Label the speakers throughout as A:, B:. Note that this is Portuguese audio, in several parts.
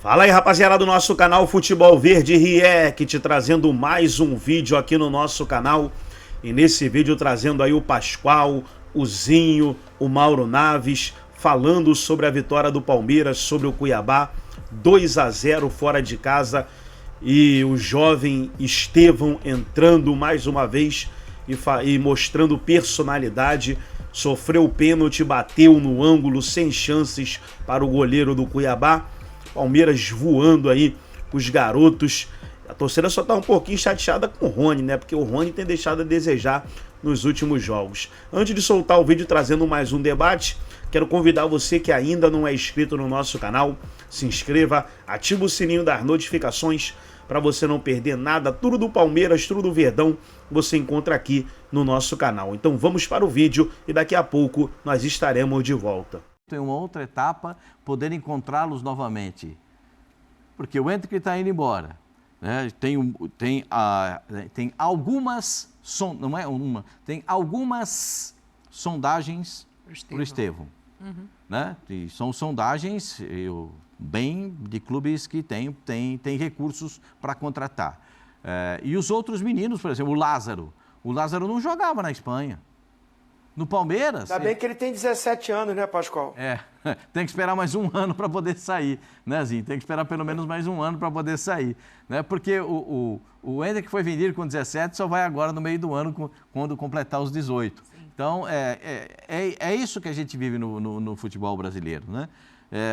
A: Fala aí, rapaziada do nosso canal Futebol Verde React, trazendo mais um vídeo aqui no nosso canal. E nesse vídeo trazendo aí o Pascoal, o Zinho, o Mauro Naves, falando sobre a vitória do Palmeiras sobre o Cuiabá, 2-0 fora de casa. E o jovem Estevão entrando mais uma vez e mostrando personalidade. Sofreu o pênalti, bateu no ângulo sem chances para o goleiro do Cuiabá. Palmeiras voando aí, os garotos. A torcida só tá um pouquinho chateada com o Rony, né? Porque o Rony tem deixado a desejar nos últimos jogos. Antes de soltar o vídeo trazendo mais um debate, quero convidar você que ainda não é inscrito no nosso canal, se inscreva, ativa o sininho das notificações para você não perder nada. Tudo do Palmeiras, tudo do Verdão, você encontra aqui no nosso canal. Então vamos para o vídeo e daqui a pouco nós estaremos de volta.
B: Tem uma outra etapa, poder encontrá-los novamente. Porque o Hendrick está indo embora. Né? Tem algumas sondagens para o Estevão. Né? E são sondagens bem de clubes que têm recursos para contratar. E os outros meninos, por exemplo, o Lázaro. O Lázaro não jogava na Espanha. No Palmeiras...
C: Ainda bem que ele tem 17 anos, né, Pascoal?
B: Tem que esperar mais um ano para poder sair, né, Zinho? Tem que esperar pelo menos mais um ano para poder sair, né? Porque o Hendrick foi vendido com 17, só vai agora no meio do ano, quando completar os 18. Sim. Então, é isso que a gente vive no futebol brasileiro, né?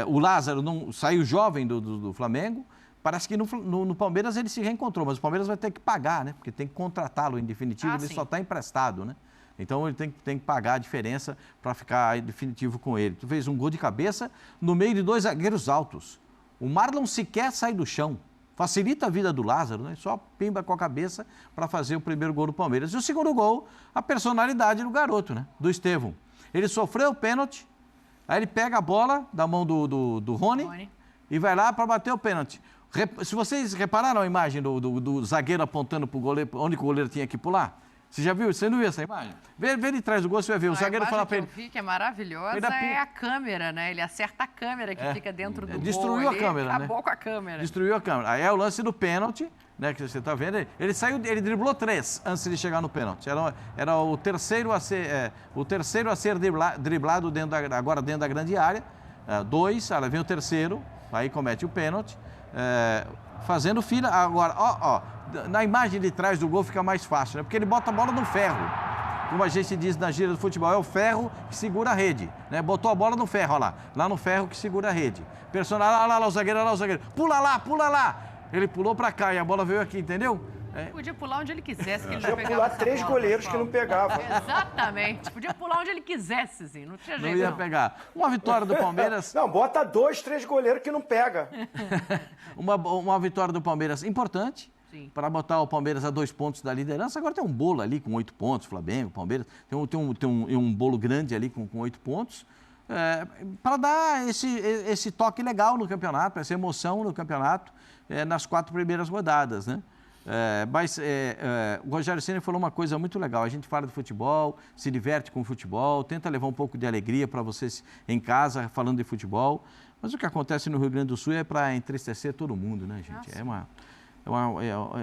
B: O Lázaro saiu jovem do Flamengo, parece que no Palmeiras ele se reencontrou, mas o Palmeiras vai ter que pagar, né? Porque tem que contratá-lo em definitivo, ele só está emprestado, né? Então ele tem que pagar a diferença para ficar definitivo com ele. Tu fez um gol de cabeça no meio de dois zagueiros altos. O Marlon sequer sai do chão. Facilita a vida do Lázaro, né? Só pimba com a cabeça para fazer o primeiro gol do Palmeiras. E o segundo gol, a personalidade do garoto, né? Do Estevão. Ele sofreu o pênalti, aí ele pega a bola da mão do Rony e vai lá para bater o pênalti. Se vocês repararam a imagem do zagueiro apontando para o goleiro, onde o goleiro tinha que pular? Você já viu? Você não viu essa imagem? Vê de trás do gol, você vai ver. O zagueiro fala para ele...
D: A imagem que eu vi, que é maravilhosa, é a câmera, né? Ele acerta a câmera que fica dentro do gol.
B: Destruiu a câmera, né?
D: Acabou com a câmera.
B: Destruiu a câmera. Aí é o lance do pênalti, né? Que você está vendo. Ele driblou 3 antes de chegar no pênalti. Era o terceiro a ser driblado agora dentro da grande área. 2, aí vem o terceiro, aí comete o pênalti. Fazendo fila. Agora, na imagem de trás do gol fica mais fácil, né? Porque ele bota a bola no ferro. Como a gente diz na gíria do futebol, é o ferro que segura a rede, né? Botou a bola no ferro, olha lá no ferro que segura a rede. Personal, olha lá o zagueiro, pula lá. Ele pulou para cá e a bola veio aqui, entendeu?
D: Podia pular onde ele quisesse, que ele
C: Podia pular 3 goleiros que não pegavam.
D: Exatamente. Podia pular onde ele quisesse, assim. Não tinha jeito,
B: não ia pegar. Uma vitória do Palmeiras...
C: Não, bota 2, 3 goleiros que não pega.
B: uma vitória do Palmeiras importante. Para botar o Palmeiras a 2 pontos da liderança. Agora tem um bolo ali com 8 pontos, Flamengo, Palmeiras. Tem um bolo grande ali com 8 pontos. Para dar esse toque legal no campeonato, essa emoção no campeonato, nas 4 primeiras rodadas, né? O Rogério Ceni falou uma coisa muito legal. A gente fala de futebol, se diverte com o futebol, tenta levar um pouco de alegria para vocês em casa falando de futebol. Mas o que acontece no Rio Grande do Sul é para entristecer todo mundo, né, gente?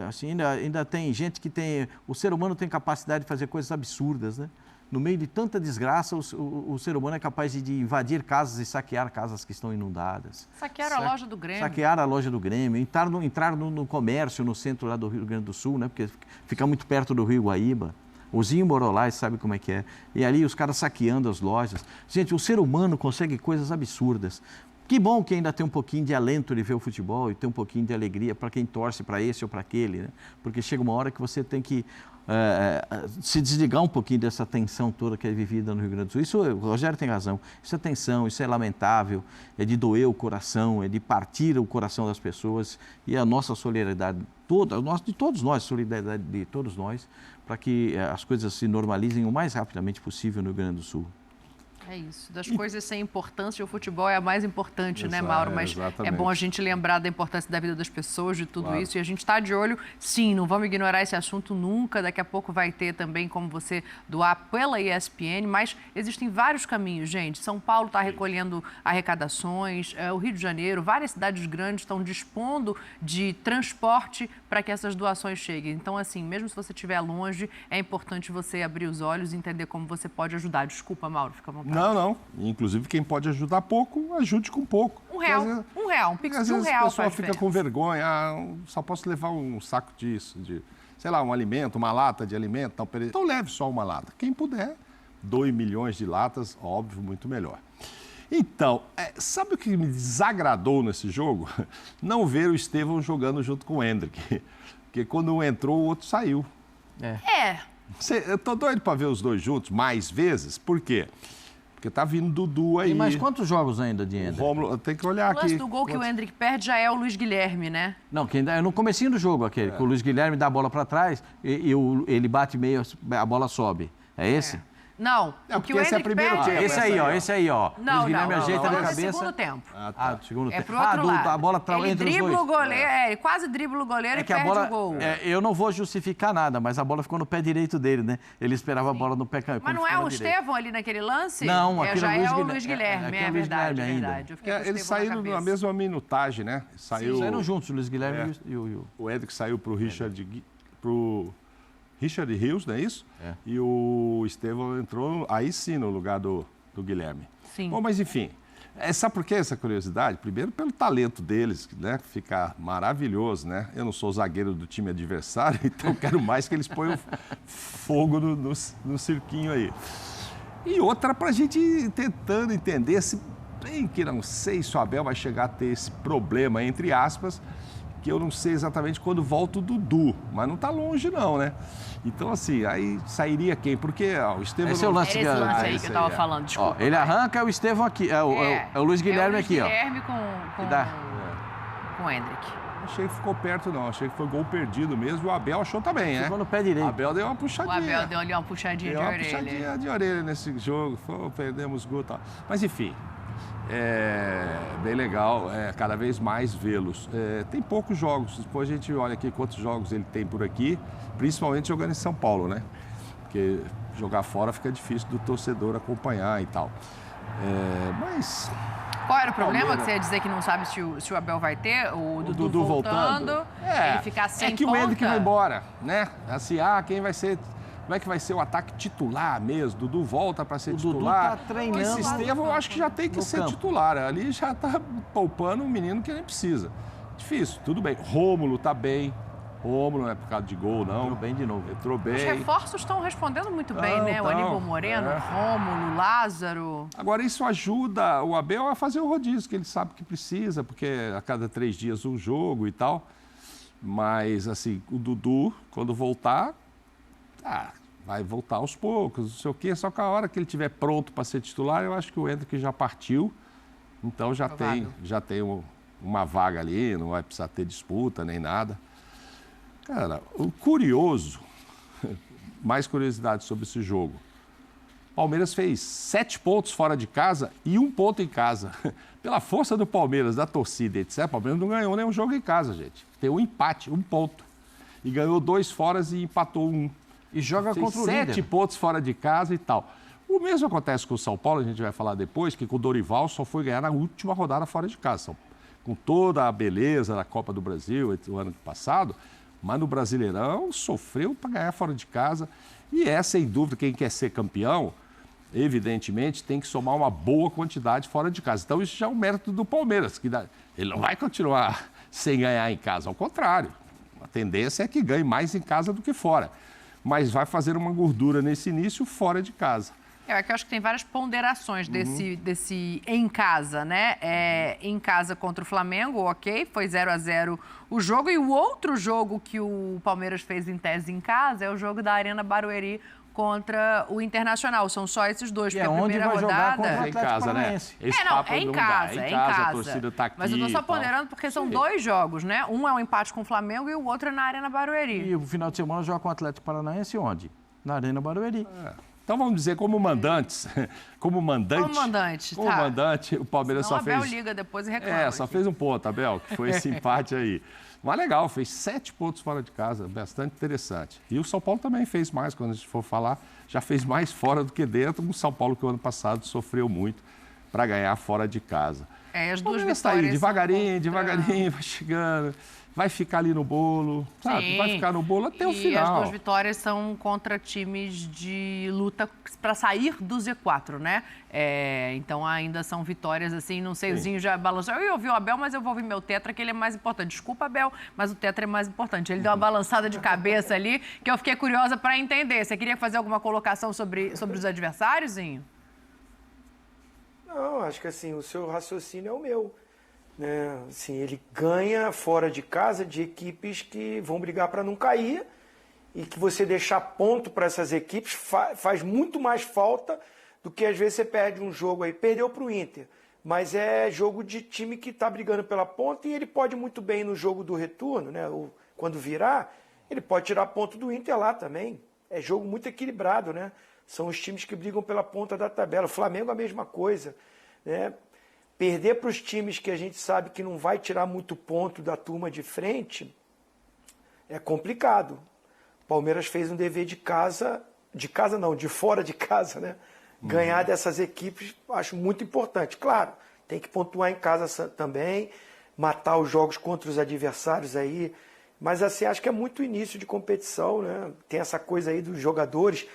B: Assim, ainda tem gente que tem... O ser humano tem capacidade de fazer coisas absurdas, né? No meio de tanta desgraça, o ser humano é capaz de invadir casas e saquear casas que estão inundadas.
D: Saquear a loja do Grêmio.
B: Saquear a loja do Grêmio, entrar no comércio no centro lá do Rio Grande do Sul, né? Porque fica muito perto do Rio Guaíba. O Zinho morou lá e sabe como é que é. E ali os caras saqueando as lojas. Gente, o ser humano consegue coisas absurdas. Que bom que ainda tem um pouquinho de alento de ver o futebol e tem um pouquinho de alegria para quem torce para esse ou para aquele, né? Porque chega uma hora que você tem que se desligar um pouquinho dessa tensão toda que é vivida no Rio Grande do Sul. Isso, o Rogério tem razão, isso é tensão, isso é lamentável, é de doer o coração, é de partir o coração das pessoas e a nossa solidariedade, de todos nós, solidariedade de todos nós, para que as coisas se normalizem o mais rapidamente possível no Rio Grande do Sul.
D: É isso. Das coisas sem importância, o futebol é a mais importante, né, Mauro? Mas é bom a gente lembrar da importância da vida das pessoas, de tudo isso. E a gente está de olho, sim, não vamos ignorar esse assunto nunca. Daqui a pouco vai ter também como você doar pela ESPN. Mas existem vários caminhos, gente. São Paulo está recolhendo arrecadações, o Rio de Janeiro, várias cidades grandes estão dispondo de transporte para que essas doações cheguem. Então, assim, mesmo se você estiver longe, é importante você abrir os olhos e entender como você pode ajudar. Desculpa, Mauro, fica à vontade.
E: Não. Inclusive, quem pode ajudar pouco, ajude com pouco.
D: R$1, um pix de R$1 faz
E: a pessoa fica
D: diferença.
E: com vergonha, só posso levar um saco disso, sei lá, um alimento, uma lata de alimento, tal. Então leve só uma lata. Quem puder, doe milhões de latas, óbvio, muito melhor. Então, sabe o que me desagradou nesse jogo? Não ver o Estevão jogando junto com o Hendrick. Porque quando um entrou, o outro saiu. Eu tô doido para ver os dois juntos mais vezes. Por quê? Porque tá vindo Dudu aí.
B: E mais quantos jogos ainda de Hendrick?
E: Rômulo, tem que olhar aqui.
D: O lance do gol que o Hendrick perde já é o Luiz Guilherme, né?
B: Não, quem dá é no comecinho do jogo aquele, que o Luiz Guilherme dá a bola para trás e ele bate meio, a bola sobe. É esse?
D: Não, o que o
E: esse é
D: Hendrick
E: primeiro
D: perde...
E: tempo.
B: Esse aí, ó.
D: Não,
B: Luiz Guilherme ajeita na cabeça.
D: É segundo tempo.
B: Do segundo tempo.
D: É pro outro lado.
B: A bola
D: ele
B: entre os
D: dribla
B: dois.
D: o goleiro, ele quase dribla o goleiro e perde o gol.
B: Eu não vou justificar nada, mas a bola ficou no pé direito dele, né? Ele esperava a bola no pé canhoto.
D: Mas não é o Estevão ali naquele lance?
B: Não,
D: já é o
B: Luiz
D: Luiz Guilherme, é verdade. Eu fiquei com o
E: eles
D: Estevão
E: saíram na mesma minutagem, né?
B: Saíram juntos, o Luiz Guilherme e o...
E: O Hendrick saiu pro Richard Rios, não é isso? E o Estevão entrou, aí sim, no lugar do Guilherme.
D: Sim.
E: Bom, mas enfim, sabe por que essa curiosidade? Primeiro, pelo talento deles, né? Fica maravilhoso, né? Eu não sou zagueiro do time adversário, então quero mais que eles ponham fogo no cirquinho aí. E outra, pra gente ir tentando entender, se bem que não sei se o Abel vai chegar a ter esse problema, entre aspas, que eu não sei exatamente quando volta o Dudu, mas não está longe não, né? Então, assim, aí sairia quem? Porque o Estevão...
B: Esse é o lance
D: que eu estava falando, desculpa.
B: Ele arranca o Estevão aqui, é o Luiz Guilherme aqui, ó.
D: Luiz Guilherme com o Hendrick.
E: Achei que ficou perto não, achei que foi gol perdido mesmo, o Abel achou também, né?
B: Ficou no pé direito.
E: O Abel deu uma puxadinha.
D: O Abel deu ali uma puxadinha de orelha.
E: Puxadinha de orelha nesse jogo, perdemos gol e tal. Mas, enfim... É bem legal, cada vez mais vê-los. Tem poucos jogos, depois a gente olha aqui quantos jogos ele tem por aqui, principalmente jogando em São Paulo, né? Porque jogar fora fica difícil do torcedor acompanhar e tal. Mas...
D: Qual era o problema que você ia dizer que não sabe se o Abel vai ter? O Dudu voltando, ele ficar sem ponta?
E: É que o Hendrick vai embora, né? Assim, quem vai ser... Como é que vai ser o ataque titular mesmo? Dudu volta para ser titular.
B: Dudu tá treinando.
E: Esse Estevão eu acho que já tem que ser titular. Ali já tá poupando um menino que nem precisa. Difícil, tudo bem. Rômulo tá bem. Rômulo não é por causa de gol, não.
B: Entrou bem de novo.
E: Entrou bem.
D: Os reforços estão respondendo muito bem, né? O Aníbal Moreno, Rômulo, Lázaro.
E: Agora, isso ajuda o Abel a fazer o rodízio, que ele sabe que precisa, porque a cada 3 dias um jogo e tal. Mas, assim, o Dudu, quando voltar... vai voltar aos poucos, não sei o quê. Só que a hora que ele estiver pronto para ser titular, eu acho que o Hendrick já partiu. Então já tem uma vaga ali, não vai precisar ter disputa nem nada. Cara, o curioso, mais curiosidade sobre esse jogo. Palmeiras fez 7 pontos fora de casa e 1 ponto em casa. Pela força do Palmeiras, da torcida, etc. O Palmeiras não ganhou nenhum jogo em casa, gente. Tem um empate, 1 ponto. E ganhou 2 fora e empatou 1.
B: E joga contra o líder.
E: 7 pontos fora de casa e tal. O mesmo acontece com o São Paulo, a gente vai falar depois, que com o Dorival só foi ganhar na última rodada fora de casa. Com toda a beleza da Copa do Brasil o ano passado, mas no Brasileirão sofreu para ganhar fora de casa. E sem dúvida, quem quer ser campeão, evidentemente, tem que somar uma boa quantidade fora de casa. Então isso já é um mérito do Palmeiras, que ele não vai continuar sem ganhar em casa, ao contrário. A tendência é que ganhe mais em casa do que fora. Mas vai fazer uma gordura nesse início fora de casa.
D: É que eu acho que tem várias ponderações desse em casa, né? Em casa contra o Flamengo, ok, foi 0-0 o jogo. E o outro jogo que o Palmeiras fez em tese em casa é o jogo da Arena Barueri contra o Internacional. São só esses dois, porque a primeira rodada...
E: É em casa, né?
D: É em casa.
E: A torcida tá aqui.
D: Mas eu tô só ponderando porque são 2 jogos, né? Um é um empate com o Flamengo e o outro é na Arena Barueri.
B: E o final de semana joga com o Atlético Paranaense onde? Na Arena Barueri.
E: Então vamos dizer, como mandante, o Palmeiras
D: senão
E: só fez...
D: Abel liga depois e reclama.
E: Só fez um ponto, Abel, que foi esse empate aí. Mas legal, fez 7 pontos fora de casa, bastante interessante. E o São Paulo também fez mais, quando a gente for falar, já fez mais fora do que dentro. O São Paulo que o ano passado sofreu muito para ganhar fora de casa.
D: As duas
E: vitórias. Tá aí, devagarinho, vai chegando. Vai ficar ali no bolo, sabe?
D: Sim.
E: Vai ficar no bolo até o final.
D: E as 2 vitórias são contra times de luta para sair do Z4, né? Então ainda são vitórias assim, não sei, o Zinho já balançou. Eu ouvi o Abel, mas eu vou ouvir meu Tetra, que ele é mais importante. Desculpa, Abel, mas o Tetra é mais importante. Ele deu uma balançada de cabeça ali, que eu fiquei curiosa para entender. Você queria fazer alguma colocação sobre os adversários, Zinho?
C: Não, acho que assim, o seu raciocínio é o meu. Assim, ele ganha fora de casa de equipes que vão brigar para não cair e que você deixar ponto para essas equipes faz muito mais falta do que às vezes você perde um jogo aí. Perdeu para o Inter, mas é jogo de time que está brigando pela ponta e ele pode muito bem no jogo do retorno, né? Ou quando virar, ele pode tirar ponto do Inter lá também. É jogo muito equilibrado, né? São os times que brigam pela ponta da tabela. O Flamengo a mesma coisa, né? Perder para os times que a gente sabe que não vai tirar muito ponto da turma de frente é complicado. O Palmeiras fez um dever de fora de casa, né? Ganhar dessas equipes, acho muito importante. Claro, tem que pontuar em casa também, matar os jogos contra os adversários aí. Mas assim, acho que é muito início de competição, né? Tem essa coisa aí dos jogadores.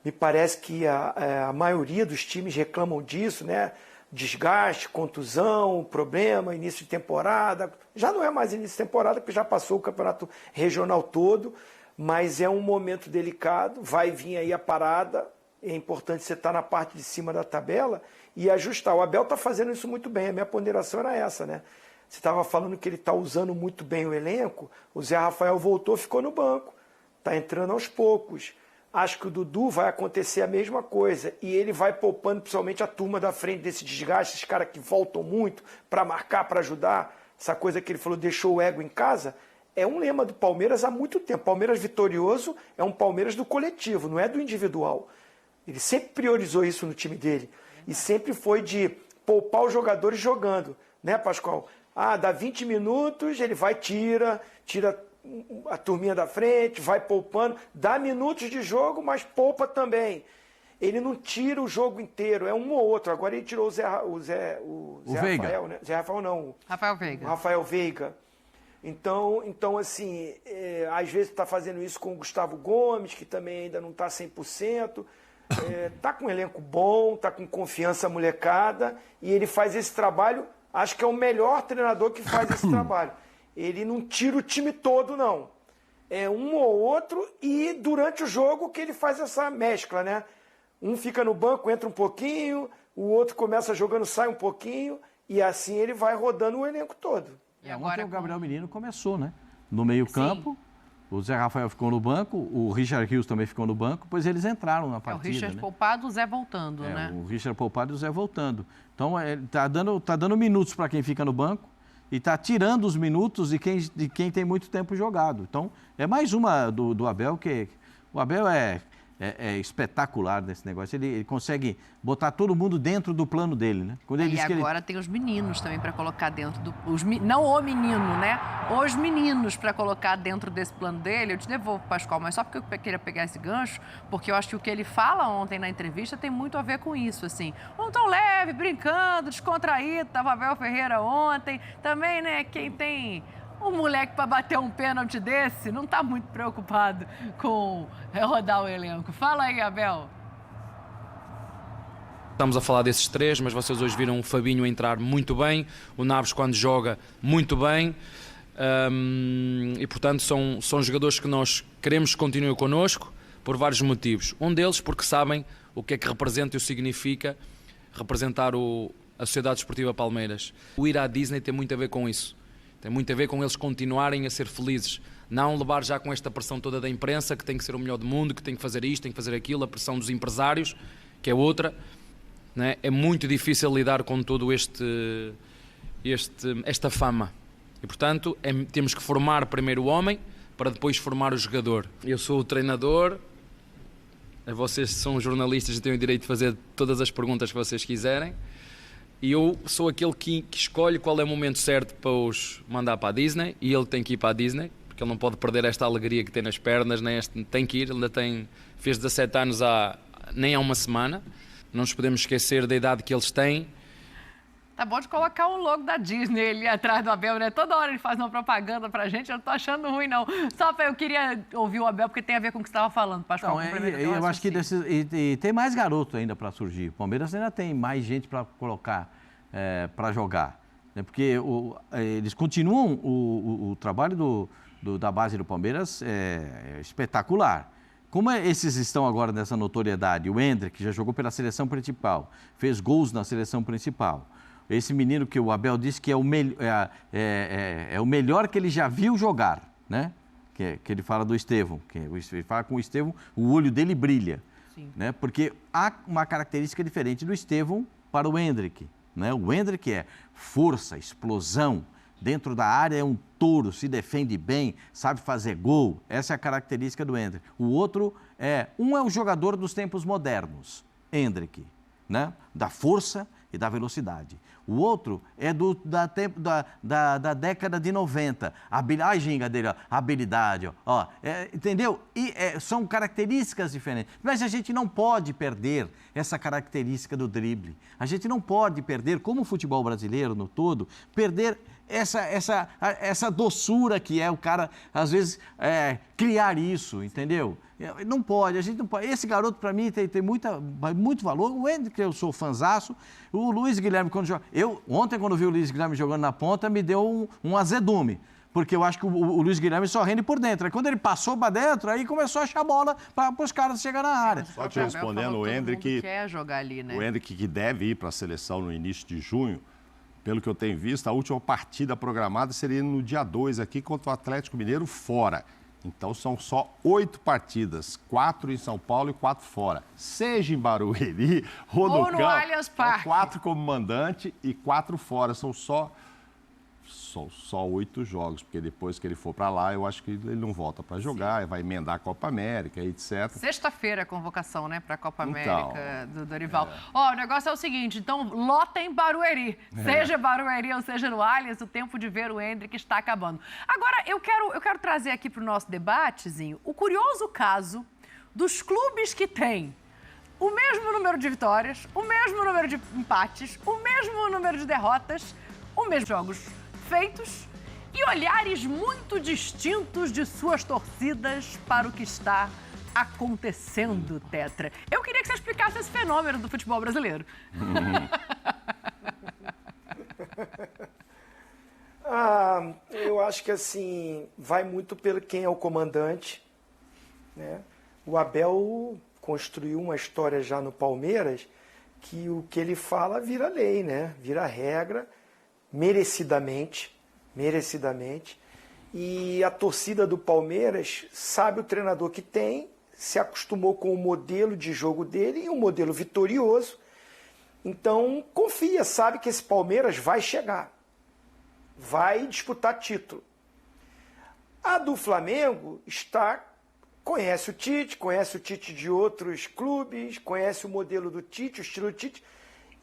C: Me parece que a maioria dos times reclamam disso, né? Desgaste, contusão, problema, início de temporada. Já não é mais início de temporada, porque já passou o campeonato regional todo, mas é um momento delicado, vai vir aí a parada, é importante você estar na parte de cima da tabela e ajustar. O Abel está fazendo isso muito bem, a minha ponderação era essa, né? Você estava falando que ele está usando muito bem o elenco, o Zé Rafael voltou, ficou no banco, está entrando aos poucos. Acho que o Dudu vai acontecer a mesma coisa e ele vai poupando principalmente a turma da frente desse desgaste, esses caras que voltam muito para marcar, para ajudar. Essa coisa que ele falou, deixou o ego em casa, é um lema do Palmeiras há muito tempo. Palmeiras vitorioso é um Palmeiras do coletivo, não é do individual. Ele sempre priorizou isso no time dele e sempre foi de poupar os jogadores jogando, né, Pascoal? Dá 20 minutos, ele vai, tira a turminha da frente, vai poupando, dá minutos de jogo, mas poupa também. Ele não tira o jogo inteiro, é um ou outro. Agora ele tirou o Zé Rafael, né? Zé Rafael não.
D: Rafael Veiga.
C: O Rafael Veiga. Então assim, às vezes está fazendo isso com o Gustavo Gomes, que também ainda não está 100%. Está com um elenco bom, está com confiança molecada, e ele faz esse trabalho, acho que é o melhor treinador que faz esse trabalho. Ele não tira o time todo, não. É um ou outro e durante o jogo que ele faz essa mescla, né? Um fica no banco, entra um pouquinho, o outro começa jogando, sai um pouquinho e assim ele vai rodando o elenco todo.
B: E agora ontem o Gabriel Menino começou, né? No meio-campo, o Zé Rafael ficou no banco, o Richard Rios também ficou no banco, pois eles entraram na partida.
D: O Richard poupado, o Zé voltando, né?
B: O Richard poupado e o Zé voltando. Então, tá dando minutos para quem fica no banco. E está tirando os minutos de quem tem muito tempo jogado. Então, é mais uma do Abel, que o Abel é espetacular nesse negócio. Ele consegue botar todo mundo dentro do plano dele, né? Quando ele
D: agora tem os meninos também para colocar dentro do... não o menino, né? Os meninos para colocar dentro desse plano dele. Eu te devolvo, Pascoal, mas só porque eu queria pegar esse gancho, porque eu acho que o que ele fala ontem na entrevista tem muito a ver com isso, assim. Um tão leve, brincando, descontraído, tava Abel Ferreira ontem. Também, né, quem tem... um moleque para bater um pênalti desse não está muito preocupado com rodar o elenco. Fala aí, Abel.
F: Estamos a falar desses 3, mas vocês hoje viram o Fabinho entrar muito bem, o Naves quando joga muito bem, e portanto são jogadores que nós queremos que continuem connosco por vários motivos. Um deles porque sabem o que é que representa e o significa representar a Sociedade Desportiva Palmeiras. O ir à Disney tem muito a ver com isso. Tem muito a ver com eles continuarem a ser felizes. Não levar já com esta pressão toda da imprensa, que tem que ser o melhor do mundo, que tem que fazer isto, tem que fazer aquilo, a pressão dos empresários, que é outra. Né? É muito difícil lidar com todo esta fama. E, portanto, temos que formar primeiro o homem, para depois formar o jogador. Eu sou o treinador Vocês são jornalistas e têm o direito de fazer todas as perguntas que vocês quiserem. E eu sou aquele que escolhe qual é o momento certo para os mandar para a Disney, e ele tem que ir para a Disney, porque ele não pode perder esta alegria que tem nas pernas, nem tem que ir, ele ainda fez 17 anos nem há uma semana. Não nos podemos esquecer da idade que eles têm.
D: Tá bom de colocar um logo da Disney ali atrás do Abel, né? Toda hora ele faz uma propaganda pra gente, eu não tô achando ruim, não. Só eu queria ouvir o Abel, porque tem a ver com o que você estava falando, Pascoal.
B: Eu acho que e tem mais garoto ainda para surgir. O Palmeiras ainda tem mais gente para colocar, para jogar. Né? Porque eles continuam, o trabalho da base do Palmeiras é espetacular. Como esses estão agora nessa notoriedade, o Endrick, que já jogou pela seleção principal, fez gols na seleção principal. Esse menino que o Abel disse que é o melhor que ele já viu jogar, né? Que ele fala do Estevão. Ele fala com o Estevão, o olho dele brilha. Sim. Né? Porque há uma característica diferente do Estevão para o Endrick. Né? O Endrick é força, explosão. Dentro da área é um touro, se defende bem, sabe fazer gol. Essa é a característica do Endrick. O outro é o jogador dos tempos modernos, Endrick, né? Da força e da velocidade. O outro é da década de 90. A ginga dele, ó, habilidade, ó, entendeu? E são características diferentes. Mas a gente não pode perder essa característica do drible. A gente não pode perder, como o futebol brasileiro no todo, perder essa doçura que é o cara, às vezes, criar isso, entendeu? Não pode, a gente não pode. Esse garoto, para mim, tem muito valor. O Endrick, eu sou fanzaço. O Luiz Guilherme, quando joga... Ontem, quando vi o Luiz Guilherme jogando na ponta, me deu um azedume. Porque eu acho que o Luiz Guilherme só rende por dentro. Aí quando ele passou para dentro, aí começou a achar bola para os caras chegarem na área.
E: Só te respondendo, o Endrick...
D: quer jogar ali, né?
E: O Endrick, que deve ir para a seleção no início de junho, pelo que eu tenho visto, a última partida programada seria no dia 2 aqui contra o Atlético Mineiro fora. Então são só 8 partidas, 4 em São Paulo e 4 fora. Seja em Barueri ou no campo,
D: Allianz Parque.
E: 4 como mandante e 4 fora. São só 8 jogos, porque depois que ele for para lá, eu acho que ele não volta para jogar, vai emendar a Copa América, etc.
D: Sexta-feira a convocação, né, para a Copa América do Dorival. O negócio é o seguinte, então lota em Barueri. Seja Barueri ou seja no Allianz, o tempo de ver o Endrick está acabando. Agora, eu quero trazer aqui para o nosso debatezinho o curioso caso dos clubes que têm o mesmo número de vitórias, o mesmo número de empates, o mesmo número de derrotas, o mesmo jogos feitos e olhares muito distintos de suas torcidas para o que está acontecendo, Tetra. Eu queria que você explicasse esse fenômeno do futebol brasileiro.
C: Eu acho que assim, vai muito pelo quem é o comandante, né? O Abel construiu uma história já no Palmeiras que o que ele fala vira lei, né? Vira regra, merecidamente. E a torcida do Palmeiras sabe o treinador que tem, se acostumou com o modelo de jogo dele e um modelo vitorioso. Então, confia, sabe que esse Palmeiras vai chegar, vai disputar título. A do Flamengo conhece o Tite de outros clubes, conhece o modelo do Tite, o estilo do Tite.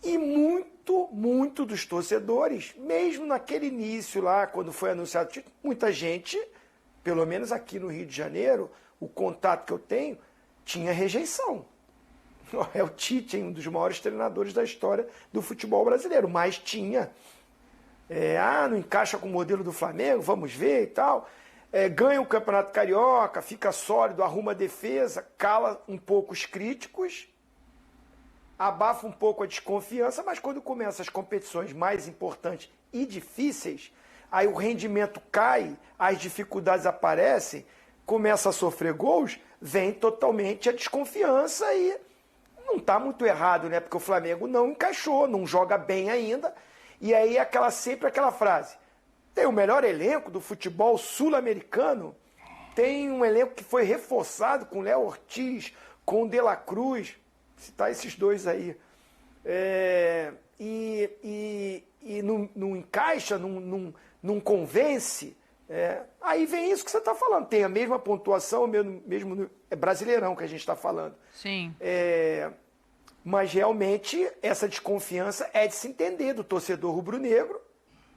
C: E muito dos torcedores, mesmo naquele início lá, quando foi anunciado o título, muita gente, pelo menos aqui no Rio de Janeiro, o contato que eu tenho, tinha rejeição. É o Tite, um dos maiores treinadores da história do futebol brasileiro, mas tinha. Não encaixa com o modelo do Flamengo, vamos ver e tal. Ganha o Campeonato Carioca, fica sólido, arruma a defesa, cala um pouco os críticos, abafa um pouco a desconfiança, mas quando começam as competições mais importantes e difíceis, aí o rendimento cai, as dificuldades aparecem, começa a sofrer gols, vem totalmente a desconfiança e não está muito errado, né? Porque o Flamengo não encaixou, não joga bem ainda, e aí sempre aquela frase, tem o melhor elenco do futebol sul-americano, tem um elenco que foi reforçado com Léo Ortiz, com De La Cruz, citar esses dois aí, não encaixa, não convence, Aí vem isso que você está falando. Tem a mesma pontuação, mesmo é Brasileirão que a gente está falando.
D: Sim.
C: Mas realmente essa desconfiança é de se entender do torcedor rubro-negro.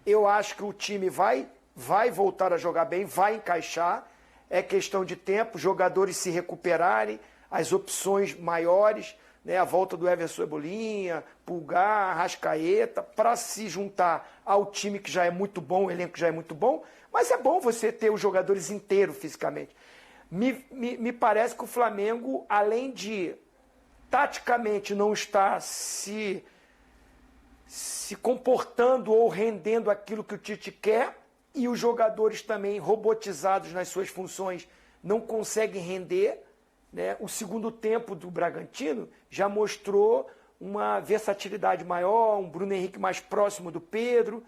C: Eu acho que o time vai voltar a jogar bem, vai encaixar. É questão de tempo, jogadores se recuperarem, as opções maiores, né, a volta do Everson Cebolinha, Pulgar, Arrascaeta, para se juntar ao time que já é muito bom, o elenco já é muito bom, mas é bom você ter os jogadores inteiros fisicamente. Me parece que o Flamengo, além de taticamente não estar se comportando ou rendendo aquilo que o Tite quer, e os jogadores também robotizados nas suas funções não conseguem render, né? O segundo tempo do Bragantino já mostrou uma versatilidade maior, um Bruno Henrique mais próximo do Pedro,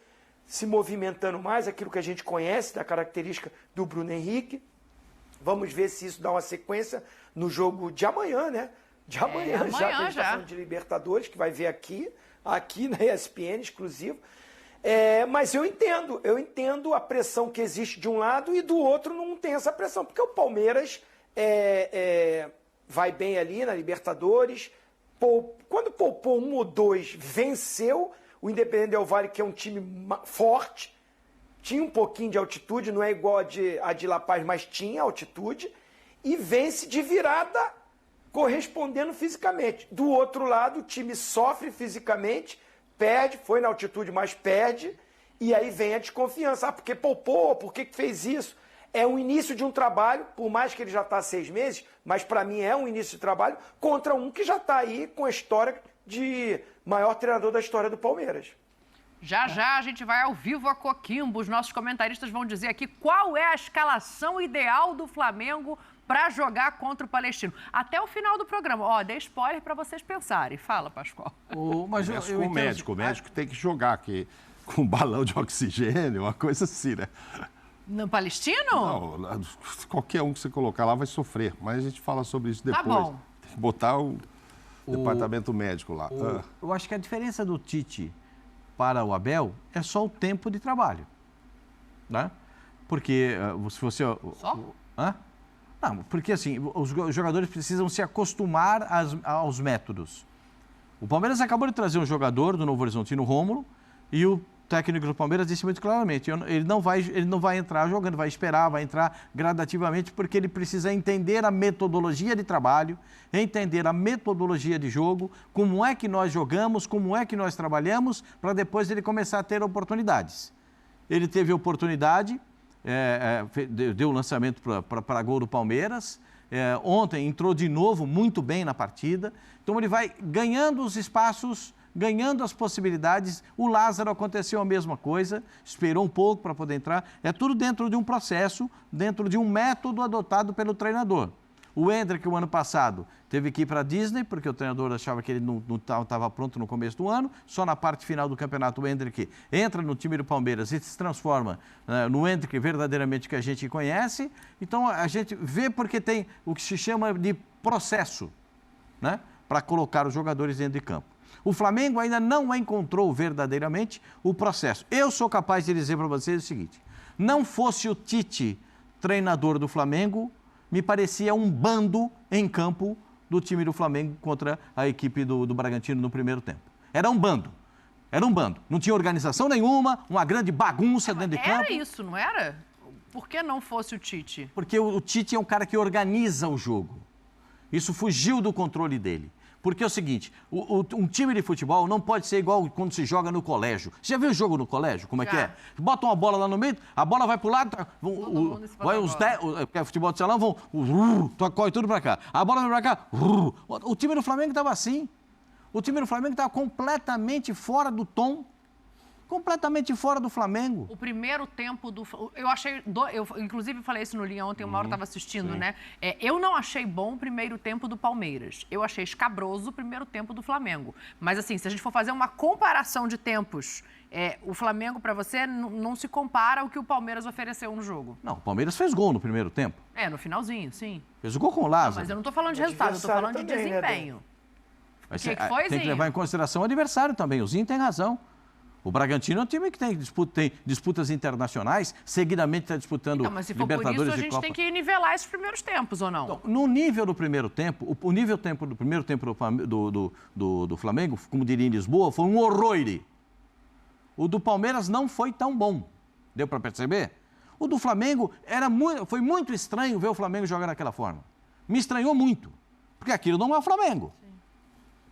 C: se movimentando mais, aquilo que a gente conhece da característica do Bruno Henrique. Vamos ver se isso dá uma sequência no jogo de amanhã, né? De amanhã, já que a gente está falando de Libertadores, que vai ver aqui na ESPN, exclusivo. Mas eu entendo a pressão que existe de um lado e do outro não tem essa pressão, porque o Palmeiras vai bem ali na Libertadores, quando poupou 1 ou 2, venceu o Independente Del Valle, que é um time forte, tinha um pouquinho de altitude, não é igual a de La Paz, mas tinha altitude, e vence de virada, correspondendo fisicamente. Do outro lado, o time sofre fisicamente, perde, foi na altitude, mas perde, e aí vem a desconfiança. Porque poupou, por que fez isso? É o início de um trabalho, por mais que ele já está há 6 meses, mas para mim é um início de trabalho, contra um que já está aí com a história de maior treinador da história do Palmeiras.
D: Já a gente vai ao vivo a Coquimbo. Os nossos comentaristas vão dizer aqui qual é a escalação ideal do Flamengo para jogar contra o Palestino. Até o final do programa. Dei spoiler para vocês pensarem. Fala, Pascoal.
E: Mas o médico tem que jogar aqui com um balão de oxigênio, uma coisa assim, né?
D: No Palestino?
E: Não, qualquer um que você colocar lá vai sofrer. Mas a gente fala sobre isso depois.
D: Tá bom.
E: Tem que botar o departamento médico lá.
B: Eu acho que a diferença do Tite para o Abel é só o tempo de trabalho, né? Porque se você...
D: Só?
B: Não, porque assim, os jogadores precisam se acostumar aos métodos. O Palmeiras acabou de trazer um jogador do Novo Horizontino, Rômulo, e o técnico do Palmeiras disse muito claramente, ele não vai entrar jogando, vai esperar, vai entrar gradativamente, porque ele precisa entender a metodologia de trabalho, entender a metodologia de jogo, como é que nós jogamos, como é que nós trabalhamos, para depois ele começar a ter oportunidades. Ele teve oportunidade, deu o lançamento para gol do Palmeiras, ontem entrou de novo muito bem na partida, então ele vai ganhando os espaços, ganhando as possibilidades. O Lázaro aconteceu a mesma coisa, esperou um pouco para poder entrar. É tudo dentro de um processo, dentro de um método adotado pelo treinador. O Endrick, o ano passado, teve que ir para a Disney, porque o treinador achava que ele não estava pronto no começo do ano. Só na parte final do campeonato, o Endrick entra no time do Palmeiras e se transforma no Endrick verdadeiramente que a gente conhece. Então, a gente vê porque tem o que se chama de processo, né, para colocar os jogadores dentro de campo. O Flamengo ainda não encontrou verdadeiramente o processo. Eu sou capaz de dizer para vocês o seguinte, não fosse o Tite treinador do Flamengo, me parecia um bando em campo do time do Flamengo contra a equipe do Bragantino no primeiro tempo. Era um bando. Não tinha organização nenhuma, uma grande bagunça dentro de campo.
D: Era isso, não era? Por que não fosse o Tite?
B: Porque o Tite é um cara que organiza o jogo. Isso fugiu do controle dele. Porque é o seguinte, um time de futebol não pode ser igual quando se joga no colégio. Você já viu o jogo no colégio? Como é que é? Bota uma bola lá no meio, a bola vai pro lado, vai os 10, futebol de salão, corre tudo pra cá. A bola vai pra cá, o time do Flamengo estava assim. O time do Flamengo estava completamente fora do tom. Completamente fora do Flamengo.
D: O primeiro tempo do... Eu achei... Eu inclusive falei isso no Linha ontem, o Mauro estava assistindo, sim, né? Eu não achei bom o primeiro tempo do Palmeiras. Eu achei escabroso o primeiro tempo do Flamengo. Mas assim, se a gente for fazer uma comparação de tempos, o Flamengo, para você, não se compara ao que o Palmeiras ofereceu no jogo.
B: Não, o Palmeiras fez gol no primeiro tempo.
D: No finalzinho, sim.
B: Fez o gol com o Lázaro.
D: Não, mas eu não estou falando de resultado, eu estou falando de desempenho.
B: Tem que levar em consideração o adversário também. O Zinho tem razão. O Bragantino é um time que tem disputas internacionais, seguidamente está disputando
D: mas se for
B: Libertadores
D: por isso, a
B: e
D: gente
B: Copa.
D: tem que nivelar esses primeiros tempos, ou não?
B: Então, no nível do primeiro tempo, o nível do primeiro tempo do Flamengo, como diria em Lisboa, foi um horror. O do Palmeiras não foi tão bom. Deu para perceber? O do Flamengo foi muito estranho ver o Flamengo jogar daquela forma. Me estranhou muito, porque aquilo não é o Flamengo.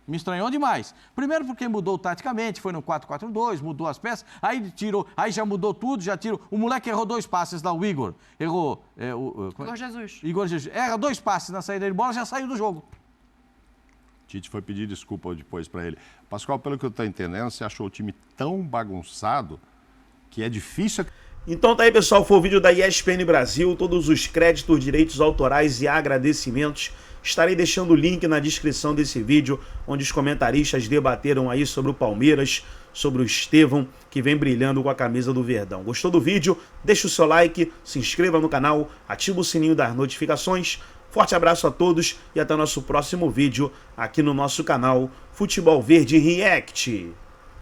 B: Me estranhou demais. Primeiro porque mudou taticamente, foi no 4-4-2, mudou as peças, aí já mudou tudo, já tirou. O moleque errou 2 passes lá, o Igor. Errou.
D: Igor Jesus.
B: Igor Jesus. Erra 2 passes na saída de bola, já saiu do jogo.
E: Tite foi pedir desculpa depois para ele. Pascoal, pelo que eu estou entendendo, você achou o time tão bagunçado que é difícil...
A: Então tá aí, pessoal, foi o vídeo da ESPN Brasil, todos os créditos, direitos autorais e agradecimentos. Estarei deixando o link na descrição desse vídeo, onde os comentaristas debateram aí sobre o Palmeiras, sobre o Estevão, que vem brilhando com a camisa do Verdão. Gostou do vídeo? Deixa o seu like, se inscreva no canal, ativa o sininho das notificações. Forte abraço a todos e até o nosso próximo vídeo aqui no nosso canal Futebol Verde React.